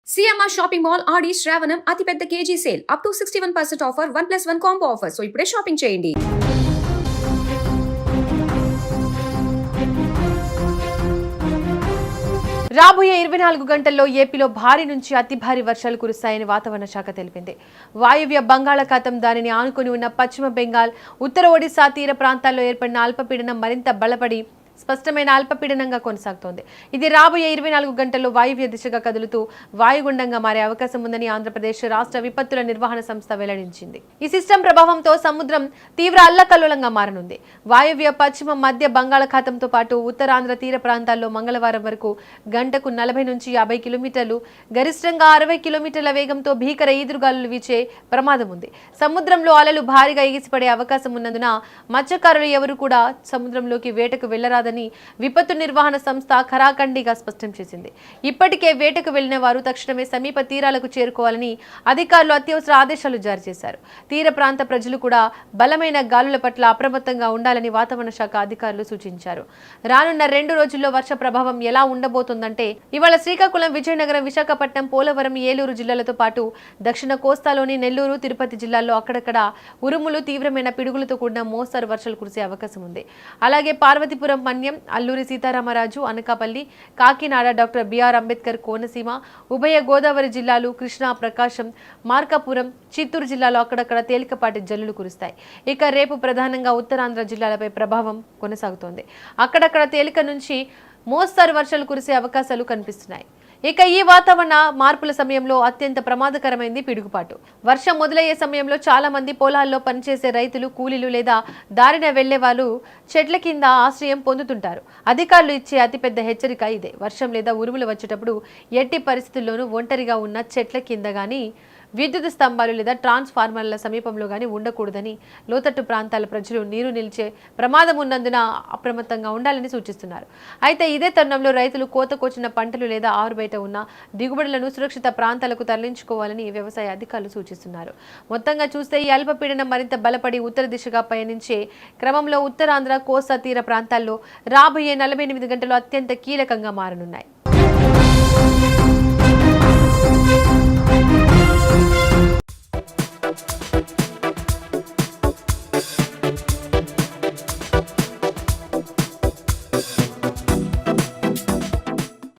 CMR shopping mall ఆడి శ్రావణం అతిపెద్ద KG sale up to 61% offer 1+1 combo offer. So ఇప్పుడే shopping చేయండి. రాబోయే 24 గంటల్లో ఏపీలో భారీ నుంచి అతి భారీ వర్షాలు కురుస్తాయని వాతావరణ శాఖ తెలిపింది. వాయువ్య బంగాళాఖాతం దానిని ఆనుకుని ఉన్న పశ్చిమ బెంగాల్, ఉత్తర ఒడిశా తీర ప్రాంతాల్లో ఏర్పడిన అల్పపీడనం మరింత బలపడి స్పష్టమైన అల్పపీడనంగా కొనసాగుతోంది. ఇది రాబోయే 24 గంటల్లో వాయువ్య దిశగా కదులుతూ వాయుగుండంగా మారే అవకాశం ఉందని ఆంధ్రప్రదేశ్ రాష్ట్ర విపత్తుల నిర్వహణ సంస్థ వెల్లడించింది. ఈ సిస్టమ్ ప్రభావంతో సముద్రం తీవ్ర అల్లకల్లోలంగా మారనుంది. వాయువ్య పశ్చిమ మధ్య బంగాళాఖాతంతో పాటు ఉత్తరాంధ్ర తీర ప్రాంతాల్లో మంగళవారం వరకు గంటకు 40 నుంచి 50 కిలోమీటర్లు, గరిష్టంగా 60 కిలోమీటర్ల వేగంతో భీకర ఈదురుగాలులు వీచే ప్రమాదం ఉంది. సముద్రంలో అలలు భారీగా ఎగిసిపడే అవకాశం ఉన్నందున మత్స్యకారులు ఎవరు కూడా సముద్రంలోకి వేటకు వెళ్లరాదని విపత్తు నిర్వహణ సంస్థ ఖరాఖండిగా స్పష్టం చేసింది. ఇప్పటికే వేటకు వెళ్లిన వారు తక్షణమే సమీప తీరాలకు చేరుకోవాలని అధికారులు అత్యవసర ఆదేశాలు జారీ చేశారు. తీర ప్రాంత ప్రజలు కూడా బలమైన గాలుల పట్ల అప్రమత్తంగా ఉండాలని వాతావరణ శాఖ అధికారులు సూచించారు. రానున్న 2 రోజుల్లో వర్ష ప్రభావం ఎలా ఉండబోతోందంటే ఇవాళ శ్రీకాకుళం, విజయనగరం, విశాఖపట్నం, పోలవరం, ఏలూరు జిల్లాలతో పాటు దక్షిణ కోస్తాలోని నెల్లూరు, తిరుపతి జిల్లాల్లో అక్కడక్కడ ఉరుములు, తీవ్రమైన పిడుగులతో కూడిన మోస్తరు వర్షాలు కురిసే అవకాశం ఉంది. అలాగే పార్వతీపురం, అల్లూరి సీతారామరాజు, అనకాపల్లి, కాకినాడ, డాక్టర్ బిఆర్ అంబేద్కర్ కోనసీమ, ఉభయ గోదావరి జిల్లాలు, కృష్ణా, ప్రకాశం, మార్కాపురం, చిత్తూరు జిల్లాలో అక్కడక్కడ తేలికపాటి జల్లులు కురుస్తాయి. ఇక రేపు ప్రధానంగా ఉత్తరాంధ్ర జిల్లాలపై ప్రభావం కొనసాగుతోంది. అక్కడక్కడ తేలిక నుంచి మోస్తరు వర్షాలు కురిసే అవకాశాలు కనిపిస్తున్నాయి. ఇక ఈ వాతావరణ మార్పుల సమయంలో అత్యంత ప్రమాదకరమైంది పిడుగుపాటు. వర్షం మొదలయ్యే సమయంలో చాలా మంది పొలాల్లో పనిచేసే రైతులు, కూలీలు లేదా దారిన వెళ్లే వాళ్ళు చెట్ల కింద ఆశ్రయం పొందుతుంటారు. అధికారులు ఇచ్చే అతిపెద్ద హెచ్చరిక ఇదే. వర్షం లేదా ఉరుములు వచ్చేటప్పుడు ఎట్టి పరిస్థితుల్లోనూ ఒంటరిగా ఉన్న చెట్ల కింద గానీ, విద్యుత్ స్తంభాలు లేదా ట్రాన్స్ఫార్మర్ల సమీపంలో గానీ ఉండకూడదని లోతట్టు ప్రాంతాల ప్రజలు నీరు నిలిచే ప్రమాదం ఉన్నందున అప్రమత్తంగా ఉండాలని సూచిస్తున్నారు. అయితే ఇదే తరుణంలో రైతులు కోతకొచ్చిన పంటలు లేదా ఆరుబయట ఉన్న దిగుబడులను సురక్షిత ప్రాంతాలకు తరలించుకోవాలని వ్యవసాయ అధికారులు సూచిస్తున్నారు. మొత్తంగా చూస్తే ఈ అల్పపీడనం మరింత బలపడి ఉత్తర దిశగా పయనించే క్రమంలో ఉత్తరాంధ్ర, కోస్తా తీర ప్రాంతాల్లో రాబోయే 48 గంటలు అత్యంత కీలకంగా మారనున్నాయి.